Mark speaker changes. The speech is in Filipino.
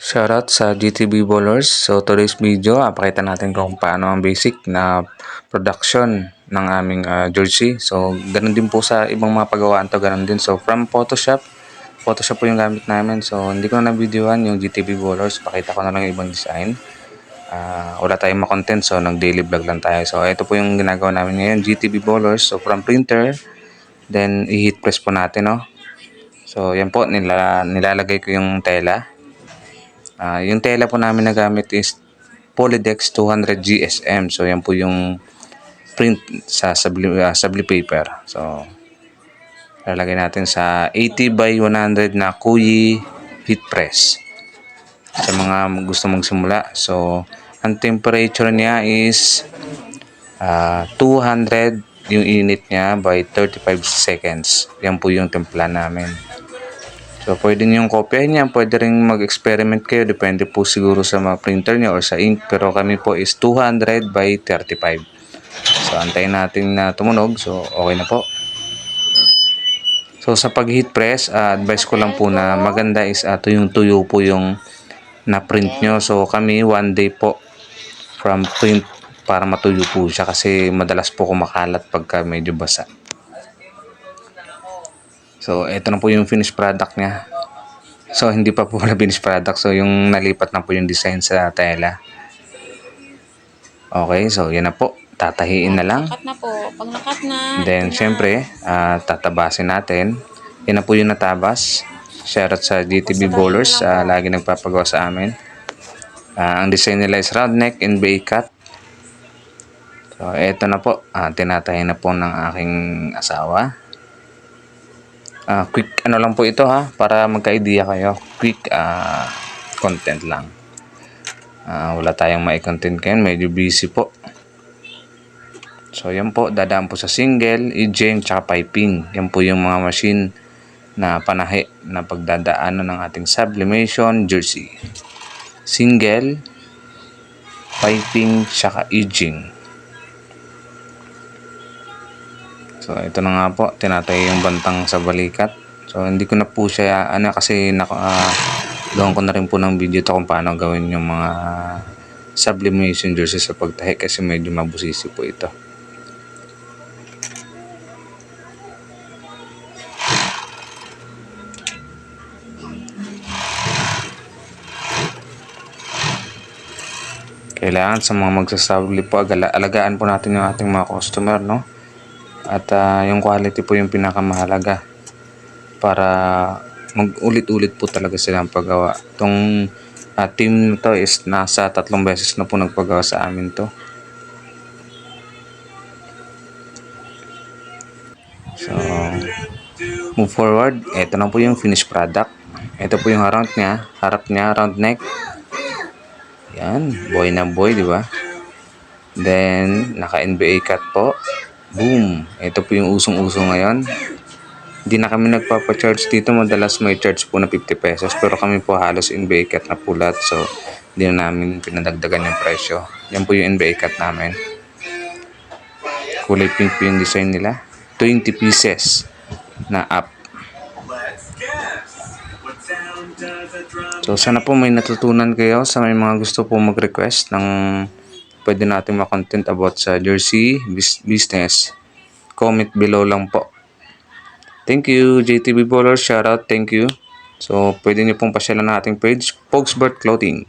Speaker 1: Shoutout sa GTB Ballers. So today's video, pakita natin kung paano ang basic na production ng aming jersey. So ganun din po sa ibang mga pagawaan to, ganun din. So from Photoshop po yung gamit namin. So hindi ko na na-videohan yung GTB Ballers. Pakita ko na lang yung ibang design. Wala tayong ma-content, so nag-daily vlog lang tayo. So ito po yung ginagawa namin ngayon, GTB Ballers. So from printer, then i-heat press po natin, no? So yan po, nilalagay ko yung tela. Yung tela po namin na gamit is Polydex 200 GSM. So yan po yung print sa sabli paper. So lalagay natin sa 80 by 100 na Kuyi heat press. Sa mga gusto magsimula. So ang temperature niya is 200 yung init niya by 35 seconds. Yan po yung templa namin. So, pwede nyo yung kopyahin niya. Pwede rin mag-experiment kayo. Depende po siguro sa mga printer niyo or sa ink. Pero kami po is 200 by 35. So, antayin natin na tumunog. So, okay na po. So, sa pag-heat press, advice ko lang po na maganda is tuyong-tuyo po yung na-print nyo. So, kami 1 day po from print para matuyo po siya. Kasi madalas po kumakalat pagka medyo basa. So, ito na po yung finished product niya. So, hindi pa po na finished product. So, yung nalipat na po yung design sa tela. Okay, so yan na po. Tatahiin na lang.
Speaker 2: Nakat na po. Pag nakat na,
Speaker 1: Then, syempre, tatabasin natin. Yan na po yung natabas. Shoutout sa GTB Ballers. Lagi nagpapagawa sa amin. Ang design nila is round neck and bay cut. So, ito na po. Tinatahi na po ng aking asawa. Quick ano lang po ito para magka-idea kayo. Quick content lang. Wala tayong mai-content ngayon, medyo busy po. So yan po, dadaan po sa single, edging, tsaka piping. Yan po yung mga machine na panahi na pagdadaanan ng ating sublimation jersey. Single, piping, tsaka edging. So ito na nga po, tinatay yung bantang sa balikat. So hindi ko na po siya kasi gawin ko na rin po ng video to kung paano gawin yung mga sublimation jersey sa pagtahi kasi medyo mabusisi po ito. Kailangan sa mga magsasabli po, alagaan po natin yung ating mga customer, no? At yung quality po yung pinakamahalaga para mag-ulit-ulit po talaga silang paggawa. Itong team na to is nasa 3 beses na po nagpagawa sa amin to. So, move forward. Ito na po yung finished product. Ito po yung harap niya, round neck. Yan, boy na boy, di ba? Then, naka-NBA cut po. Boom! Ito po yung usong-uso ngayon. Hindi na kami nagpapa-charge dito. Madalas may charge po na 50 pesos. Pero kami po halos NBA cut na pulat. So, hindi na namin pinadagdagan yung presyo. Yan po yung NBA cut namin. Kulay pink po yung design nila. 20 pieces na up. So, sana po may natutunan kayo sa may mga gusto po mag-request ng pwede natin ma-content about sa jersey business. Comment below lang po. Thank you, JTB Ballers. Shoutout. Thank you. So, pwede nyo pong pasyalan ng ating page, Pogsbert Clothing.